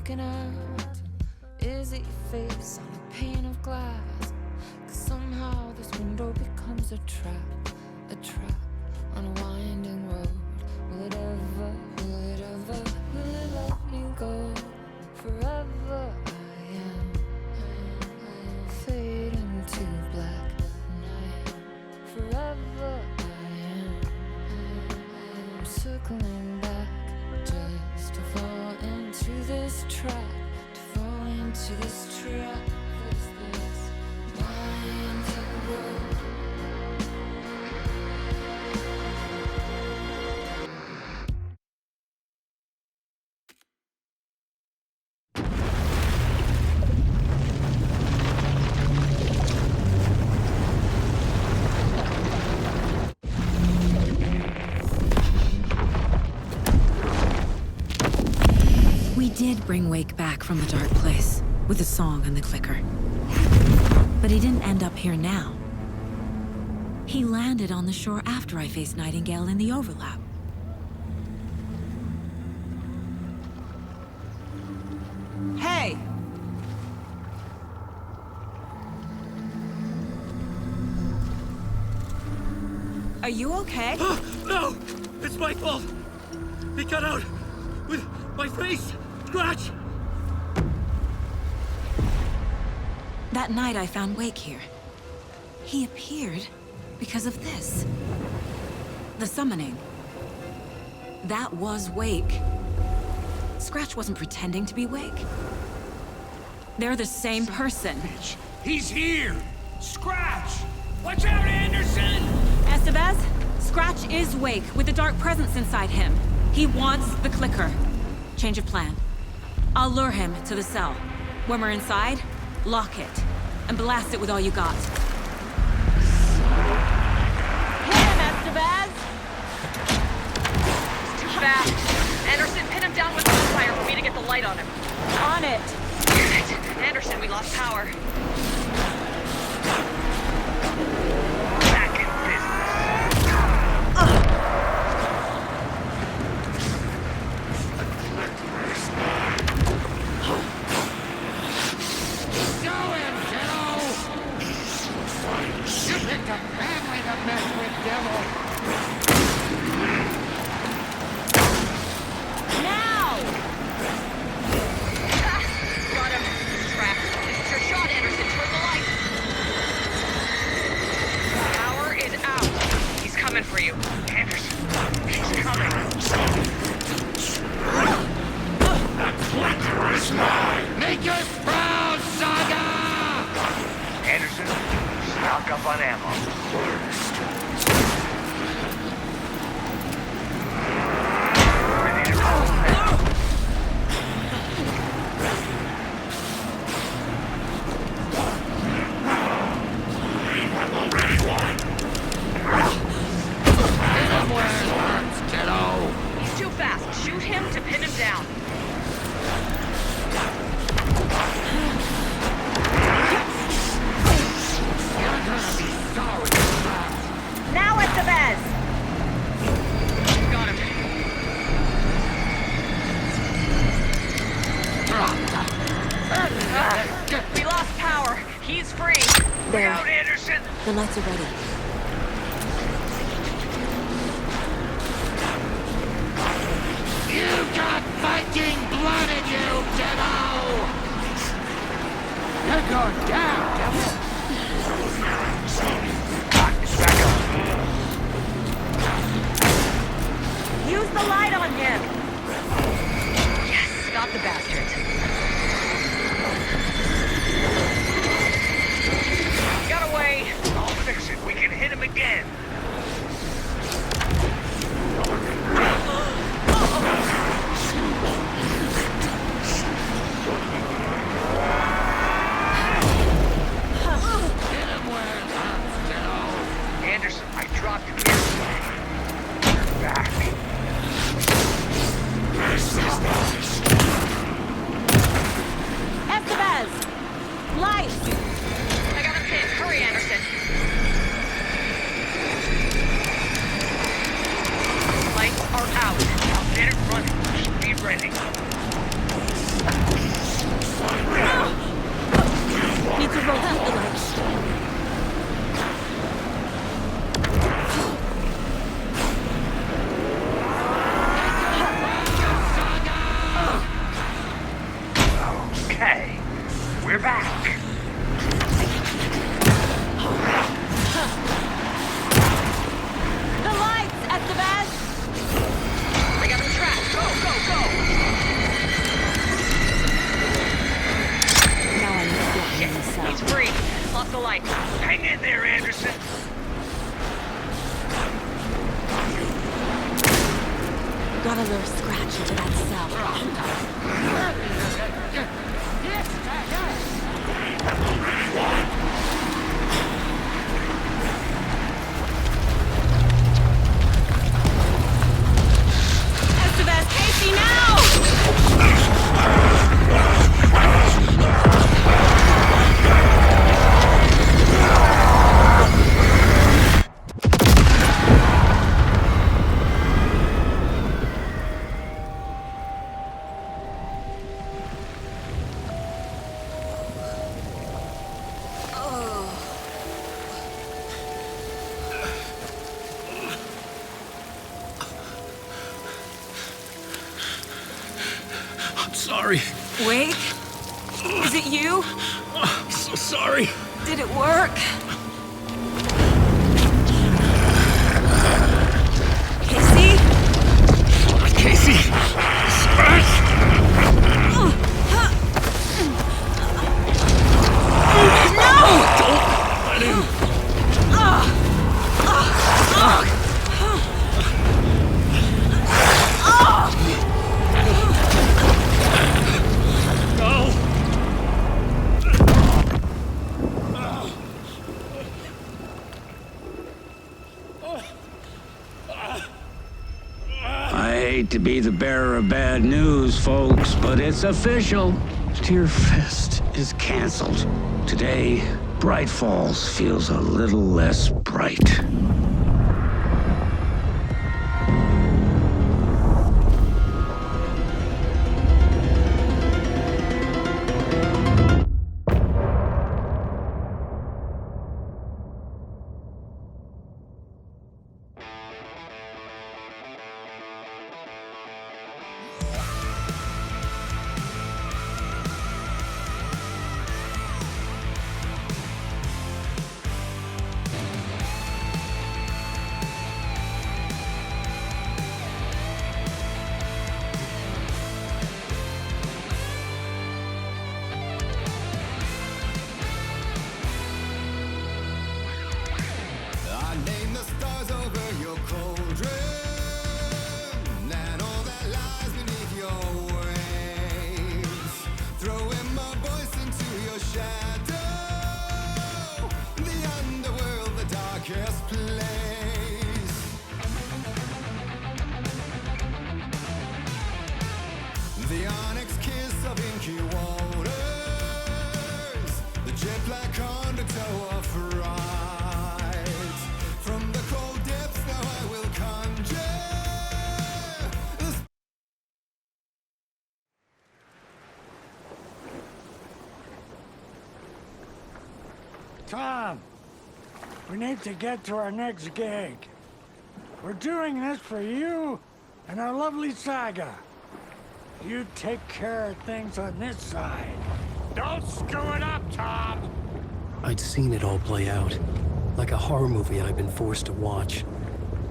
looking at? Is it your face on a pane of glass? 'Cause somehow this window becomes a trap on a winding road. Will it ever, will it let me go? Forever I am fading to black night. Forever I'm circling back just to fall into this trap, to fall into this trap. This winding road. We did bring Wake back from the dark place, with the song and the clicker. But he didn't end up here now. He landed on the shore after I faced Nightingale in the overlap. Hey! Are you okay? No! It's my fault! He got out! With my face! Scratch! That night I found Wake here. He appeared because of this. The summoning. That was Wake. Scratch wasn't pretending to be Wake. They're the same person. Bitch. He's here! Scratch! Watch out, Anderson! Estevez, Scratch is Wake with the dark presence inside him. He wants the clicker. Change of plan. I'll lure him to the cell. When we're inside, lock it, and blast it with all you got. Hit him, Estevez! He's too fast. Anderson, pin him down with gunfire for me to get the light on him. On it! Damn it. Anderson, we lost power. Back in business. For you, Anderson. He's coming. That clicker is mine! Make us proud, Saga! Anderson, stock up on ammo. Ready to roll. He's too fast. Shoot him to pin him down. You're gonna be sorry. Now, Estevez! Got him. We lost power. He's free. Look out, Anderson! The lights are ready. You got Viking blood in you, kiddo! You're going down, devil! Back up. Use the light on him! Yes, got the bastard. Got away. I'll fix it. We can hit him again. Anderson, I dropped him here. Back. Got a little scratch into that cell. Estevez, Casey, now! Sorry. Wake? Is it you? I'm so sorry. Did it work? Casey? Casey! Smash! Don't let him! No! I hate to be the bearer of bad news, folks, but it's official. Deerfest is canceled. Today, Bright Falls feels a little less bright. I name the stars over your cauldron and all that lies beneath your waves. Throwing my voice into your shadow, the underworld, the darkest place. The onyx kiss of inky waters, the jet black undertow of fright. From the cold depths now I will conjure this. Tom, we need to get to our next gig. We're doing this for you and our lovely saga. You take care of things on this side. Don't screw it up, Tom! I'd seen it all play out. Like a horror movie I'd been forced to watch.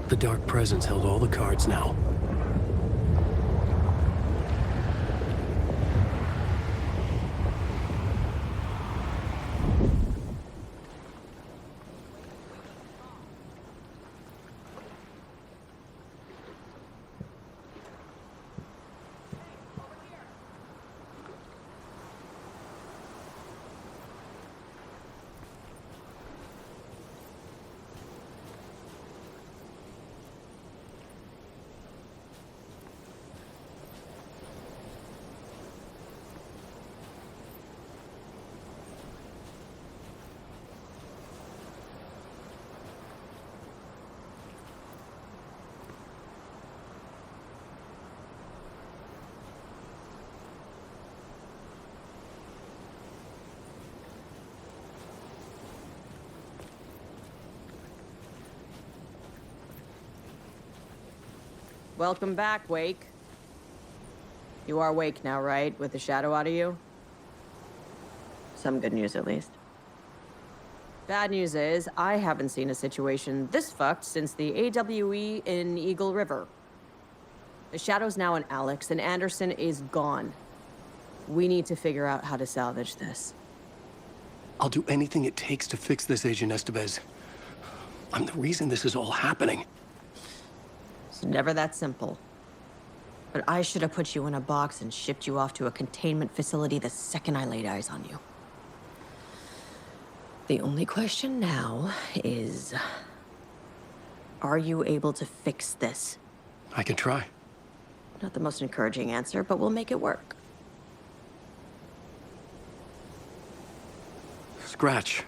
The Dark Presence held all the cards now. Welcome back, Wake. You are Wake now, right? With the shadow out of you? Some good news, at least. Bad news is, I haven't seen a situation this fucked since the AWE in Eagle River. The shadow's now in Alex, and Anderson is gone. We need to figure out how to salvage this. I'll do anything it takes to fix this, Agent Estevez. I'm the reason this is all happening. It's never that simple. But I should have put you in a box and shipped you off to a containment facility the second I laid eyes on you. The only question now is... are you able to fix this? I can try. Not the most encouraging answer, but we'll make it work. Scratch.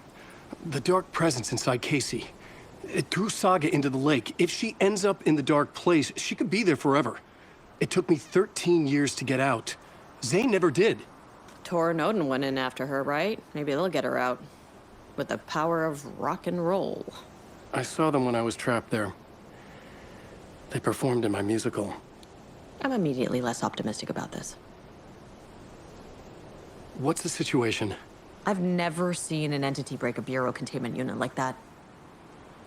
The dark presence inside Casey. It threw Saga into the lake. If she ends up in the dark place, she could be there forever. It took me 13 years to get out. Zane never did. Tor and Odin went in after her, right? Maybe they'll get her out. With the power of rock and roll. I saw them when I was trapped there. They performed in my musical. I'm immediately less optimistic about this. What's the situation? I've never seen an entity break a Bureau containment unit like that.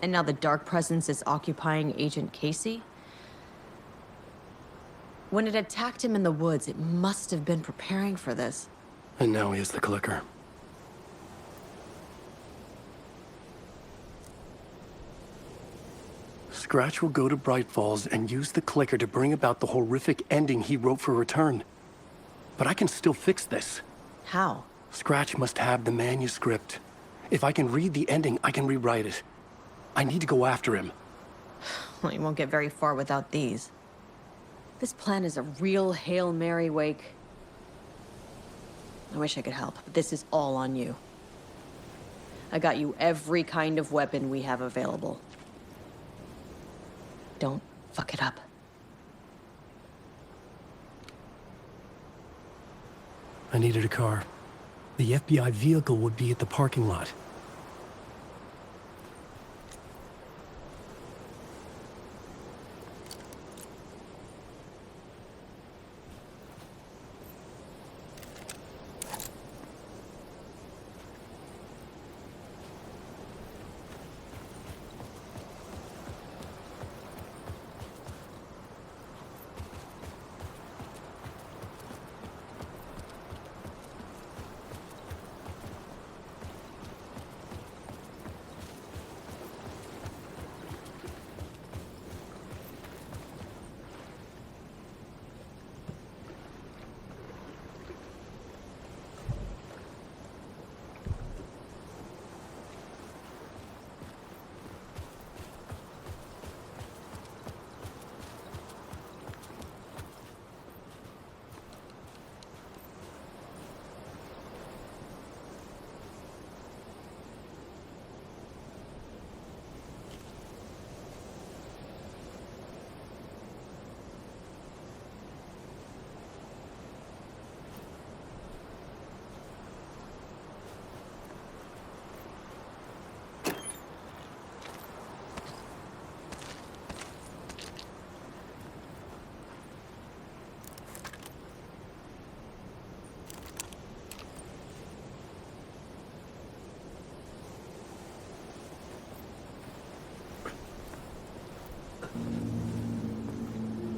And now the Dark Presence is occupying Agent Casey? When it attacked him in the woods, it must have been preparing for this. And now he has the clicker. Scratch will go to Bright Falls and use the clicker to bring about the horrific ending he wrote for Return. But I can still fix this. How? Scratch must have the manuscript. If I can read the ending, I can rewrite it. I need to go after him. Well, you won't get very far without these. This plan is a real Hail Mary, Wake. I wish I could help, but this is all on you. I got you every kind of weapon we have available. Don't fuck it up. I needed a car. The FBI vehicle would be at the parking lot.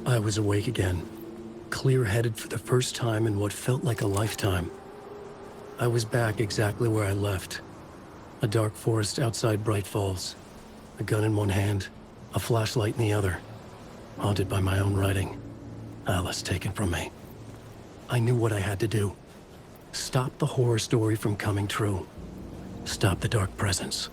I was awake again, clear-headed for the first time in what felt like a lifetime. I was back exactly where I left. A dark forest outside Bright Falls. A gun in one hand, a flashlight in the other. Haunted by my own writing. Alice taken from me. I knew what I had to do. Stop the horror story from coming true. Stop the dark presence.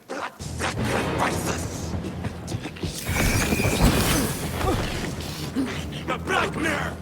Blood sacrifices! The Black Mirror!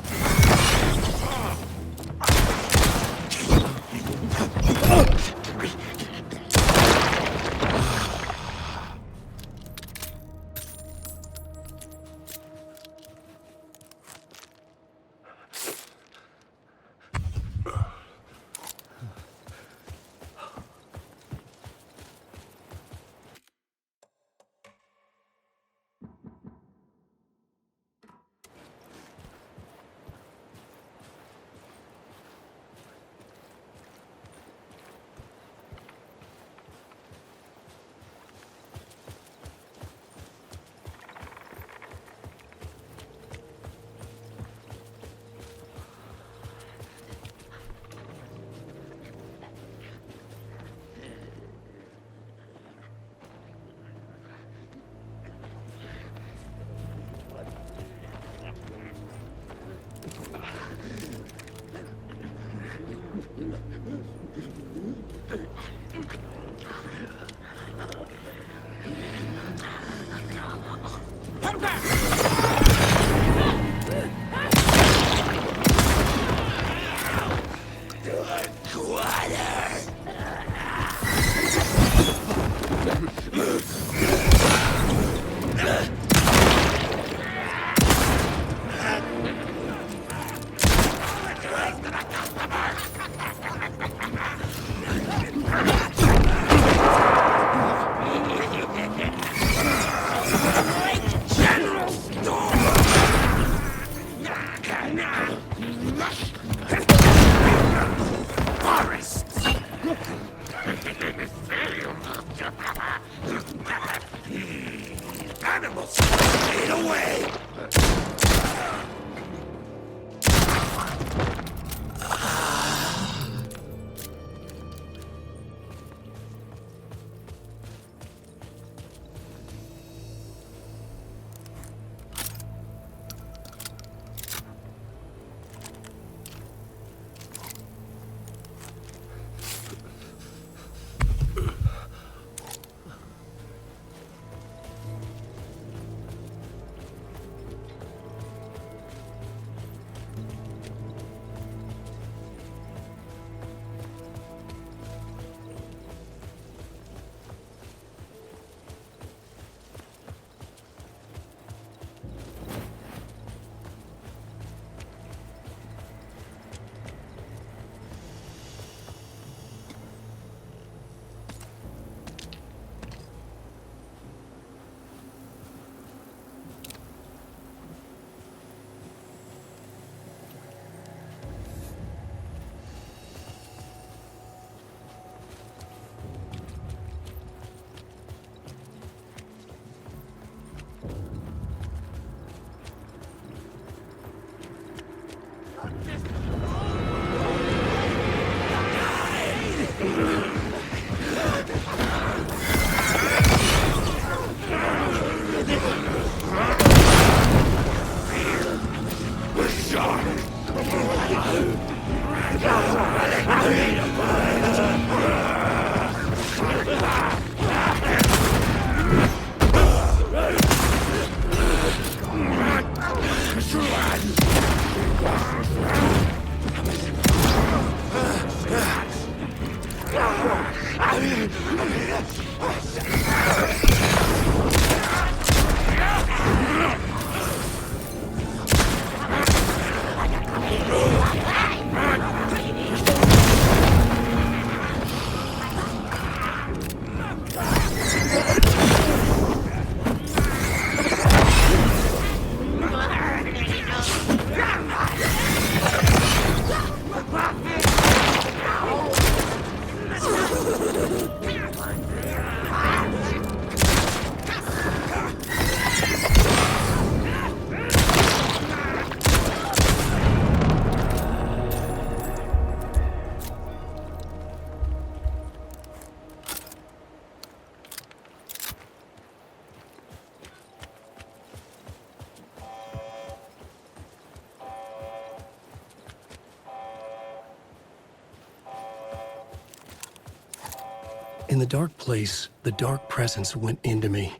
In the dark place, the dark presence went into me.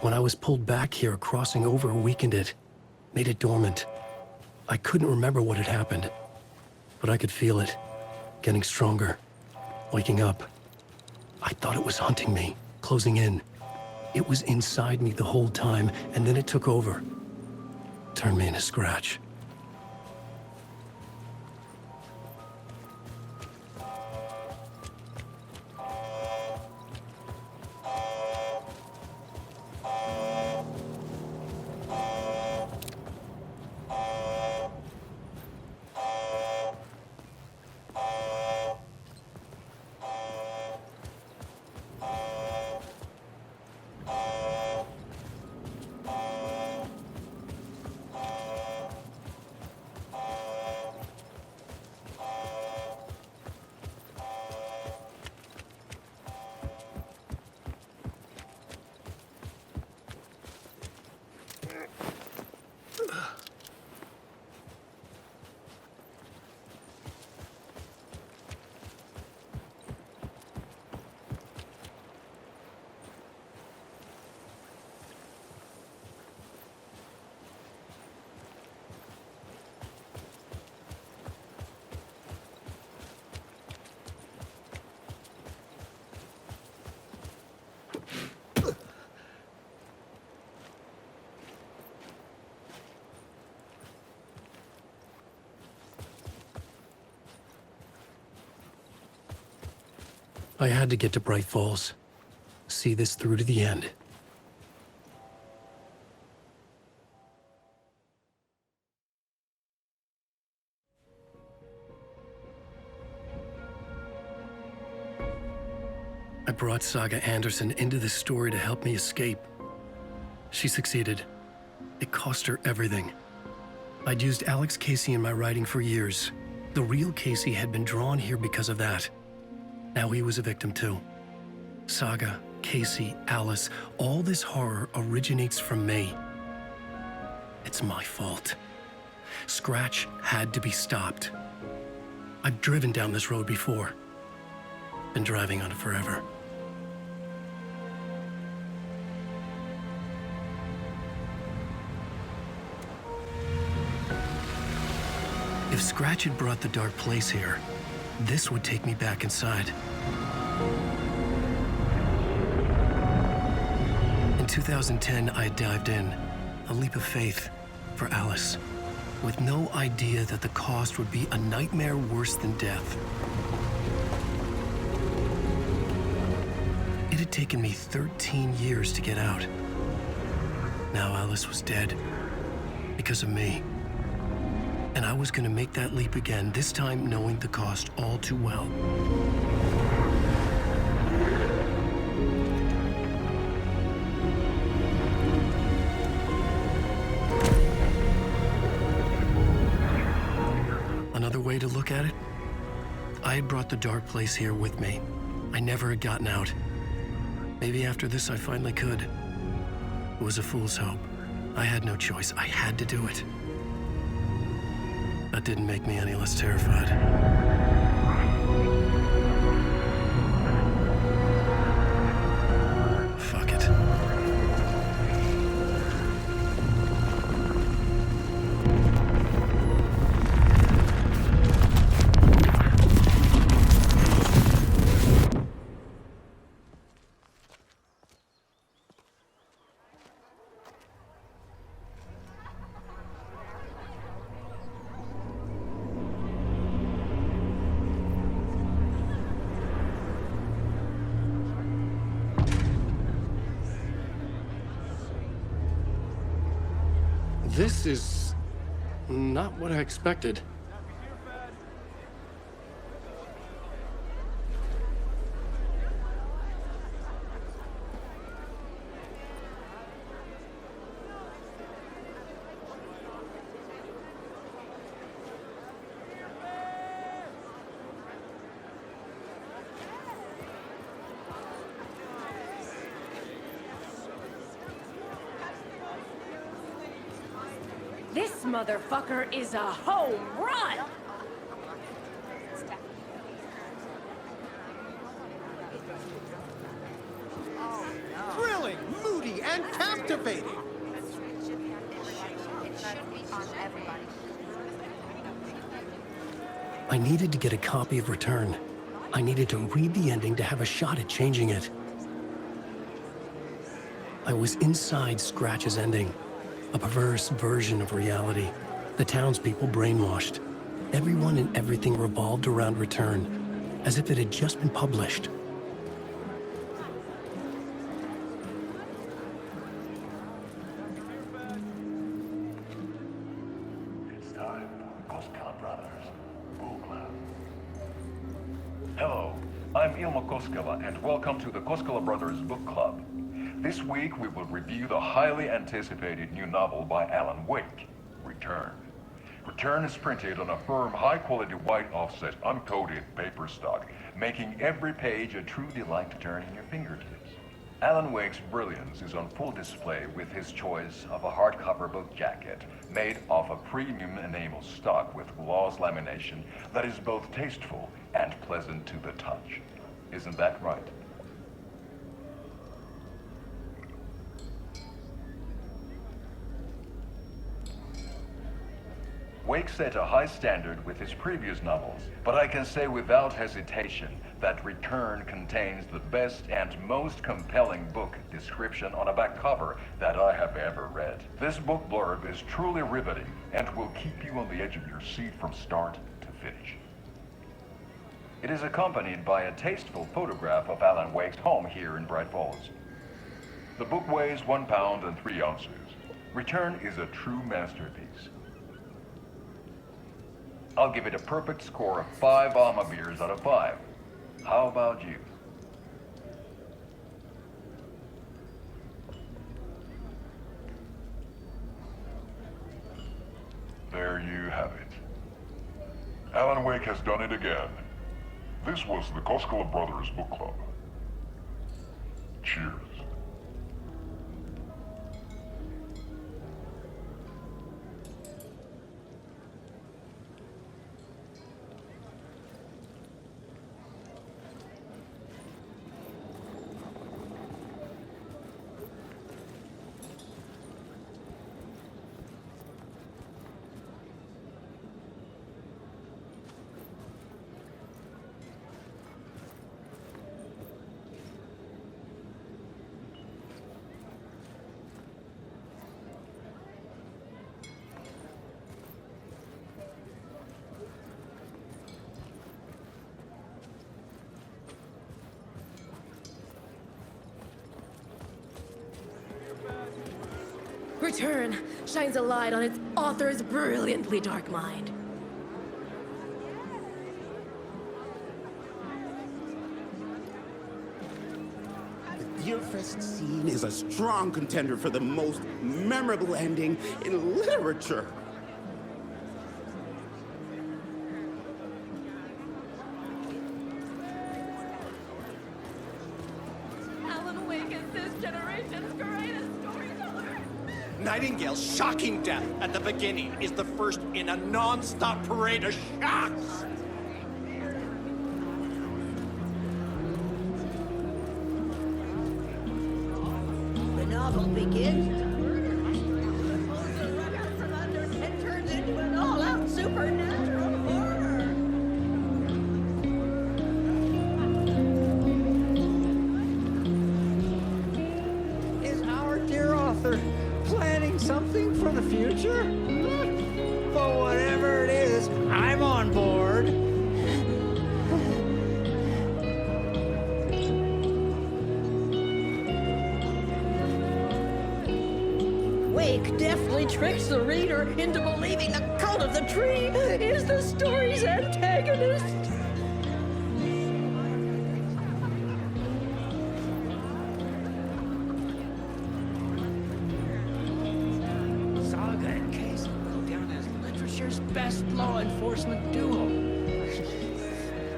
When I was pulled back here, crossing over weakened it, made it dormant. I couldn't remember what had happened, but I could feel it, getting stronger, waking up. I thought it was hunting me, closing in. It was inside me the whole time, and then it took over. Turned me into Scratch. I had to get to Bright Falls. See this through to the end. I brought Saga Anderson into this story to help me escape. She succeeded. It cost her everything. I'd used Alex Casey in my writing for years. The real Casey had been drawn here because of that. Now he was a victim too. Saga, Casey, Alice, all this horror originates from me. It's my fault. Scratch had to be stopped. I've driven down this road before. Been driving on it forever. If Scratch had brought the dark place here, this would take me back inside. In 2010, I dived in, a leap of faith, for Alice, with no idea that the cost would be a nightmare worse than death. It had taken me 13 years to get out. Now Alice was dead, because of me. And I was gonna make that leap again, this time knowing the cost all too well. Another way to look at it? I had brought the dark place here with me. I never had gotten out. Maybe after this I finally could. It was a fool's hope. I had no choice. I had to do it. That didn't make me any less terrified. Fuck it. This is not what I expected. This motherfucker is a home run! Thrilling, moody, and captivating. I needed to get a copy of Return. I needed to read the ending to have a shot at changing it. I was inside Scratch's ending. A perverse version of reality. The townspeople brainwashed. Everyone and everything revolved around Return, as if it had just been published. It's time for Koskela Brothers Book Club. Hello, I'm Ilmo Koskela, and welcome to the Koskela Brothers Book Club. This week we will review the highly anticipated new novel by Alan Wake, Return. Return is printed on a firm, high-quality white offset, uncoated paper stock, making every page a true delight to turn in your fingertips. Alan Wake's brilliance is on full display with his choice of a hardcover book jacket made of a premium enamel stock with gloss lamination that is both tasteful and pleasant to the touch. Isn't that right? Wake set a high standard with his previous novels, but I can say without hesitation that Return contains the best and most compelling book description on a back cover that I have ever read. This book blurb is truly riveting and will keep you on the edge of your seat from start to finish. It is accompanied by a tasteful photograph of Alan Wake's home here in Bright Falls. The book weighs 1 pound and 3 ounces. Return is a true masterpiece. I'll give it a perfect score of 5 Alma beers out of 5. How about you? There you have it. Alan Wake has done it again. This was the Koskela Brothers Book Club. Cheers. Return shines a light on its author's brilliantly dark mind. The Deerfest scene is a strong contender for the most memorable ending in literature. Alan Wake is this generation's greatest storyteller. Nightingale's shocking death at the beginning is the first in a non-stop parade of shocks. The novel begins with a murder. Pulls the rug out from under and turns into an all-out supernatural horror. Is our dear author planning something for the future? But whatever it is, I'm on board. Wake deftly tricks the reader into believing the cult of the tree is the story's antagonist. Saga and Casey go down as literature's best law enforcement duo.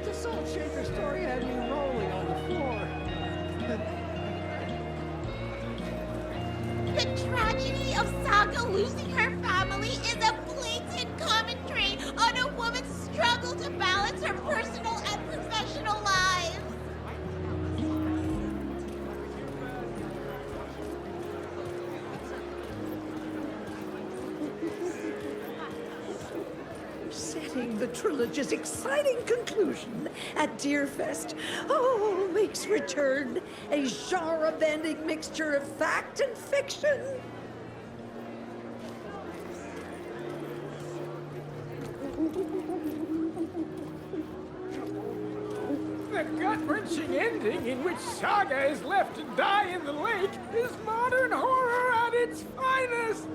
The Salt Shaker story had me rolling on the floor. The tragedy of Saga losing her family is a blatant commentary on a woman's struggle to balance her personal and professional lives. Setting the trilogy's exciting conclusion at Deerfest. Oh, makes return a genre-bending mixture of fact and fiction. The gut-wrenching ending in which Saga is left to die in the lake is modern horror at its finest.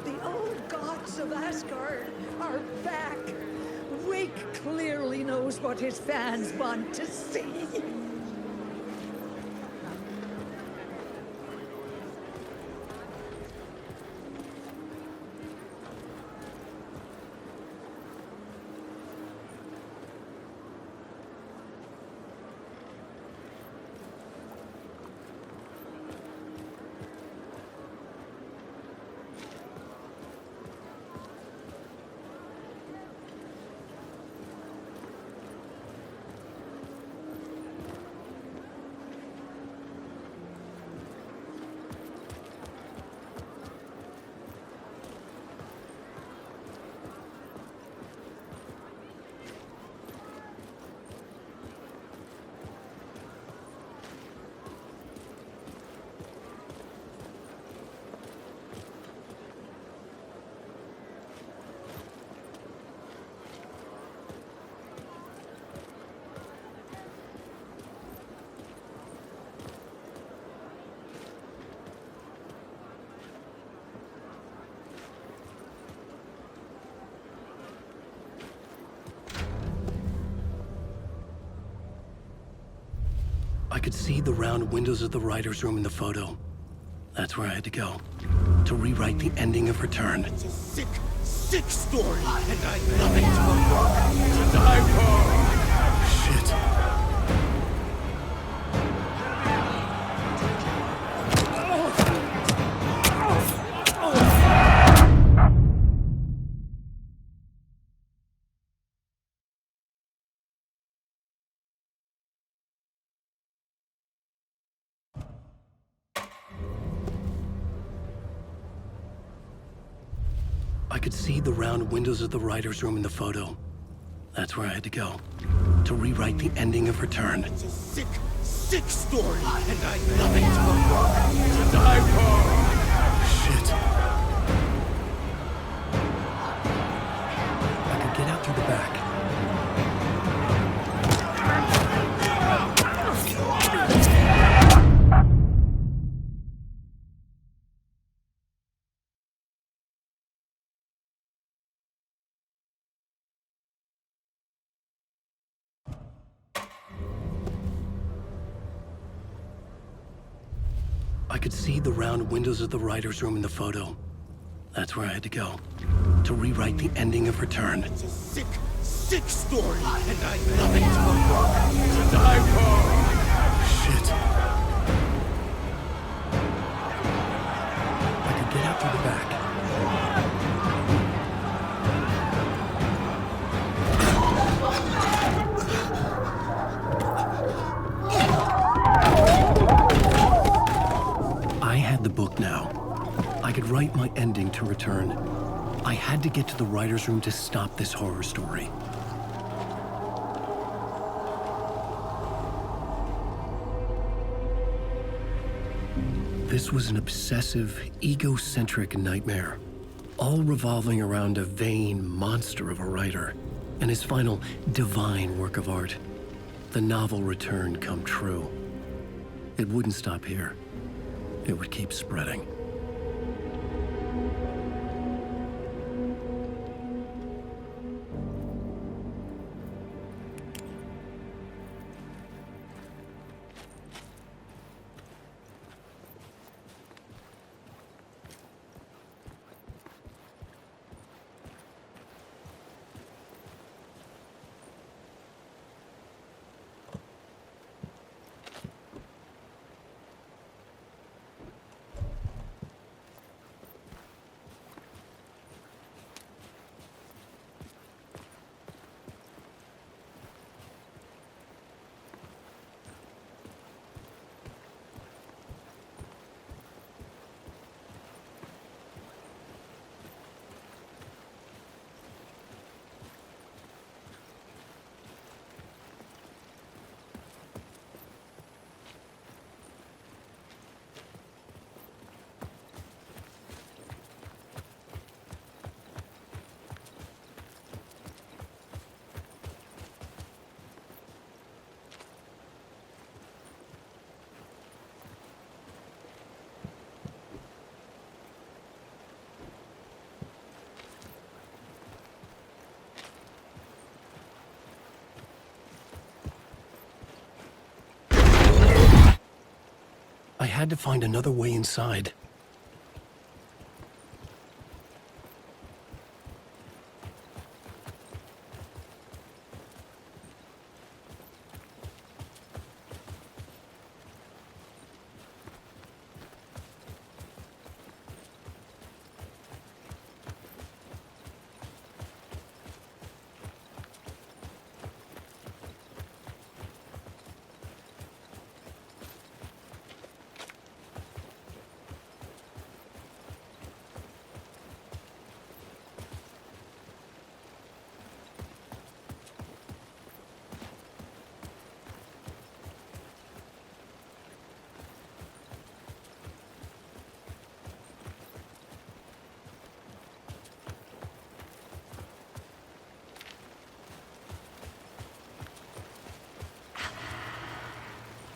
The old gods of Asgard are back. Wake clearly knows what his fans want to see. I could see the round windows of the writer's room in the photo. That's where I had to go. To rewrite the ending of Return. It's a sick, sick story, and I love it. To die for. Shit. I could see the round windows of the writer's room in the photo. That's where I had to go. To rewrite the ending of Return. It's a sick, sick story, and I love it. To die for. Shit. I could get out through the back. I could see the round windows of the writer's room in the photo. That's where I had to go. To rewrite the ending of Return. It's a sick, sick story, and I love it. To die for. Shit. to return. I had to get to the writer's room to stop this horror story. This was an obsessive, egocentric nightmare, all revolving around a vain monster of a writer and his final divine work of art, the novel Return, come true. It wouldn't stop here. It would keep spreading. I had to find another way inside.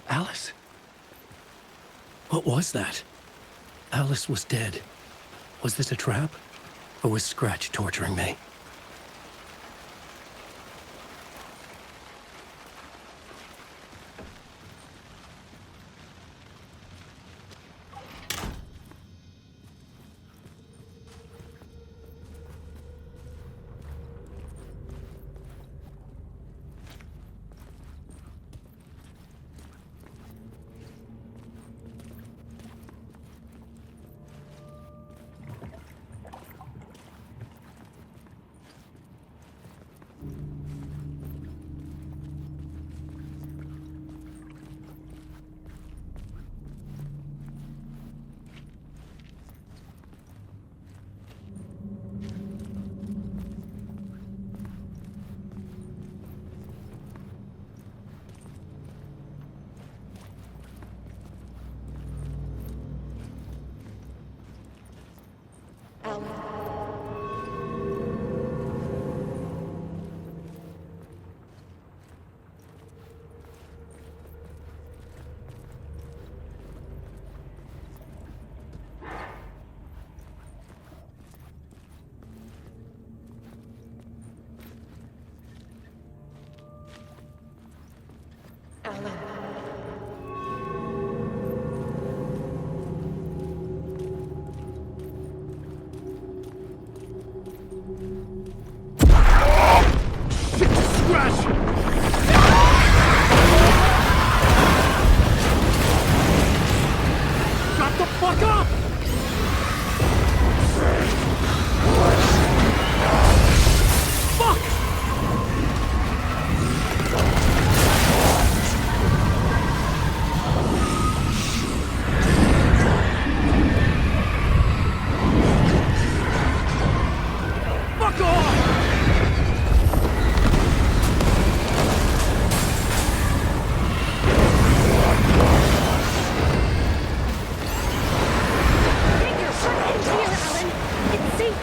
Alice? What was that? Alice was dead. Was this a trap? Or was Scratch torturing me?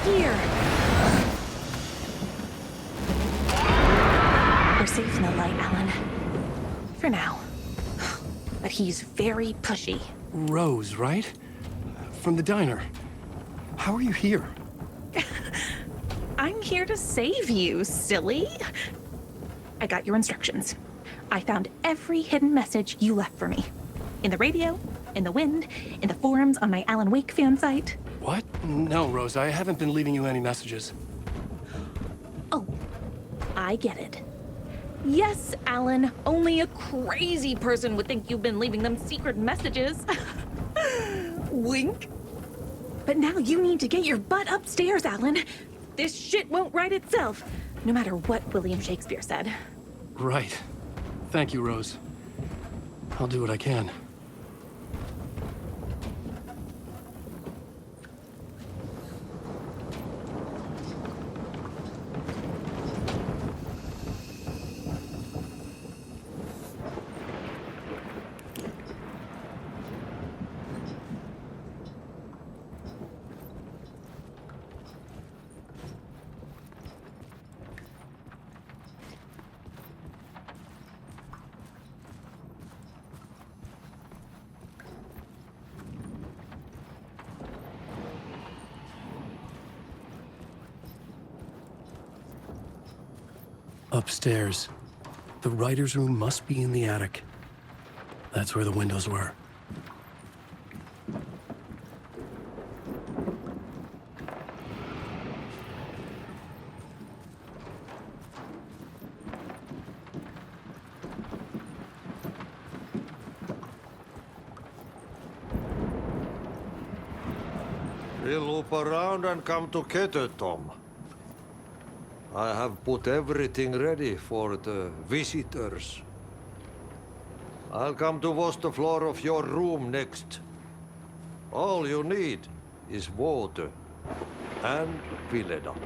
Here! We're safe in the light, Alan. For now. But he's very pushy. Rose, right? From the diner. How are you here? I'm here to save you, silly. I got your instructions. I found every hidden message you left for me. In the radio, in the wind, in the forums on my Alan Wake fan site. What? No, Rose, I haven't been leaving you any messages. Oh, I get it. Yes, Alan, only a crazy person would think you've been leaving them secret messages. Wink. But now you need to get your butt upstairs, Alan. This shit won't right itself, no matter what William Shakespeare said. Right. Thank you, Rose. I'll do what I can. Upstairs. The writer's room must be in the attic. That's where the windows were. We'll loop around and come together, Tom. I have put everything ready for the visitors. I'll come to wash the floor of your room next. All you need is water and Vileda.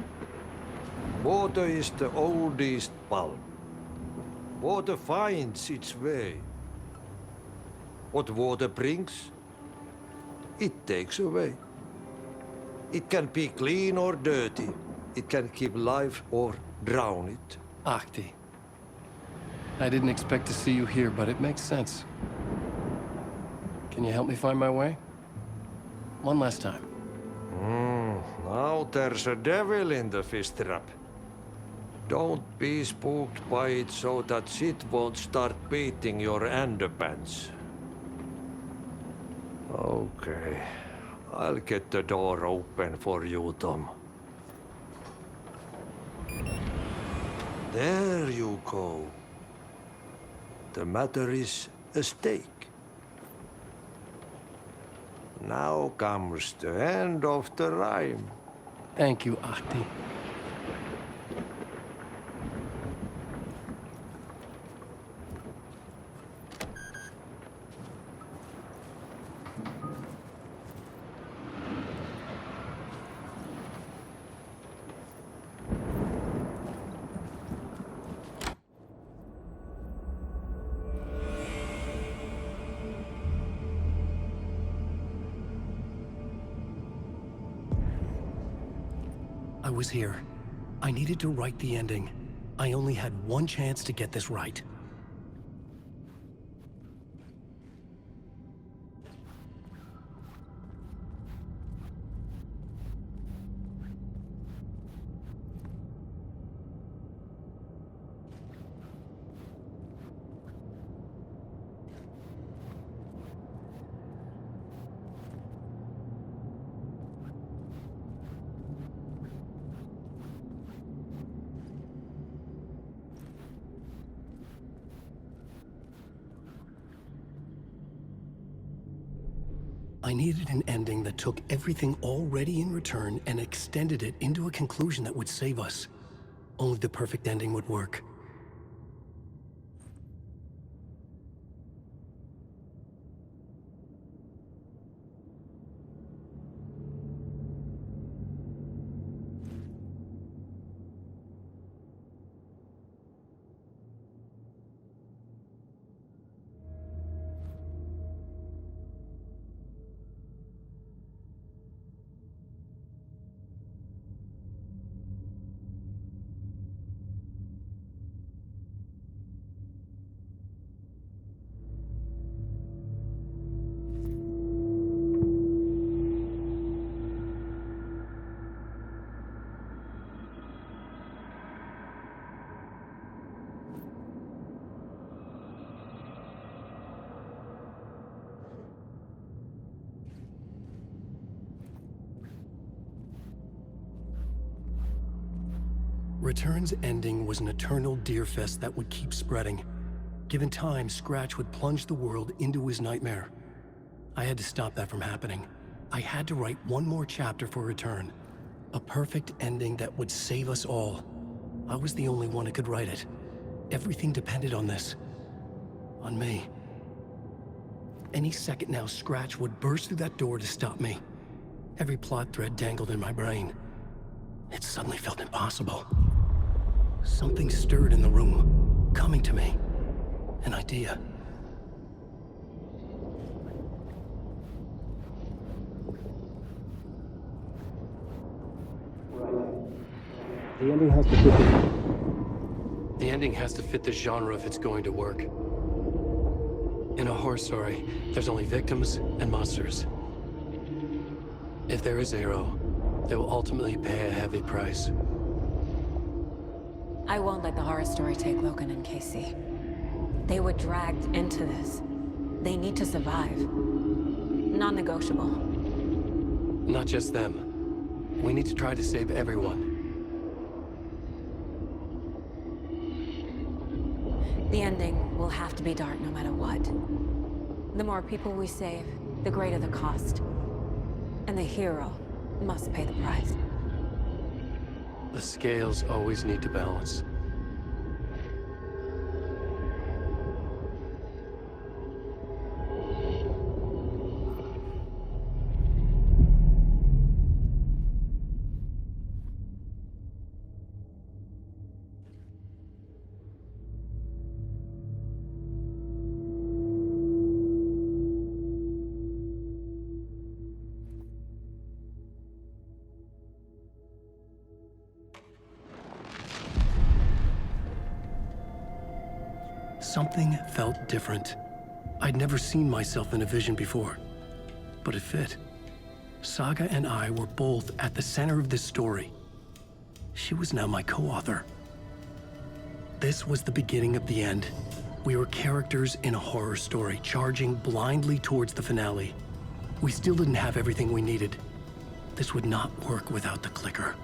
Water is the oldest bulb. Water finds its way. What water brings, it takes away. It can be clean or dirty. It can keep life or drown it. Ahti. I didn't expect to see you here, but it makes sense. Can you help me find my way? One last time. Now there's a devil in the fish trap. Don't be spooked by it so that shit won't start beating your underpants. Okay. I'll get the door open for you, Tom. There you go. The matter is a stake. Now comes the end of the rhyme. Thank you, Ahti. I was here. I needed to write the ending. I only had one chance to get this right. I needed an ending that took everything already in return and extended it into a conclusion that would save us. Only the perfect ending would work. Return's ending was an eternal Deerfest that would keep spreading. Given time, Scratch would plunge the world into his nightmare. I had to stop that from happening. I had to write one more chapter for Return. A perfect ending that would save us all. I was the only one who could write it. Everything depended on this. On me. Any second now, Scratch would burst through that door to stop me. Every plot thread dangled in my brain. It suddenly felt impossible. Something stirred in the room, coming to me. An idea. The ending has to fit the genre if it's going to work. In a horror story, there's only victims and monsters. If there is Arrow, they will ultimately pay a heavy price. I won't let the horror story take Logan and Casey. They were dragged into this. They need to survive. Non-negotiable. Not just them. We need to try to save everyone. The ending will have to be dark no matter what. The more people we save, the greater the cost. And the hero must pay the price. The scales always need to balance. Something felt different. I'd never seen myself in a vision before, but it fit. Saga and I were both at the center of this story. She was now my co-author. This was the beginning of the end. We were characters in a horror story, charging blindly towards the finale. We still didn't have everything we needed. This would not work without the clicker.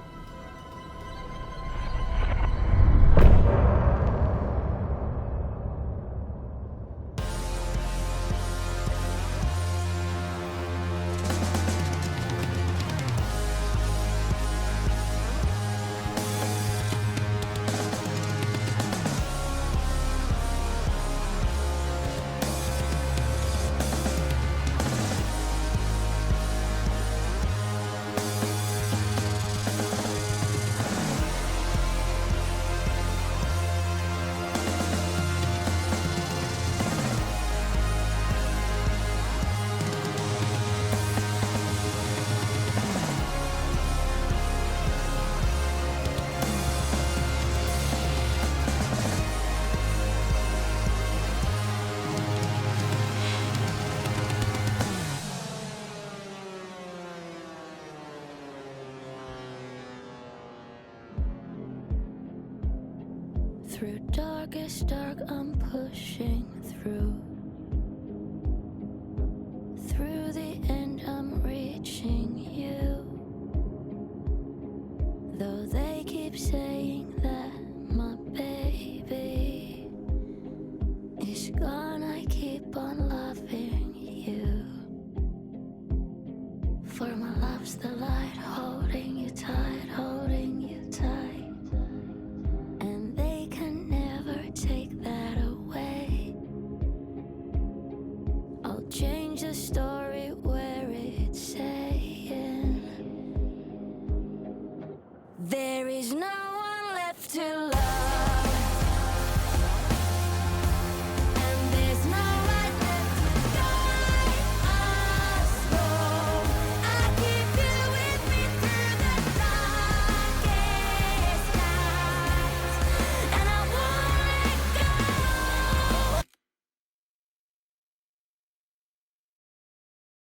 Through darkest dark, I'm pushing through. Through the end, I'm reaching you. Though they keep saying that my baby is gone, I keep on loving you. For my love's the light.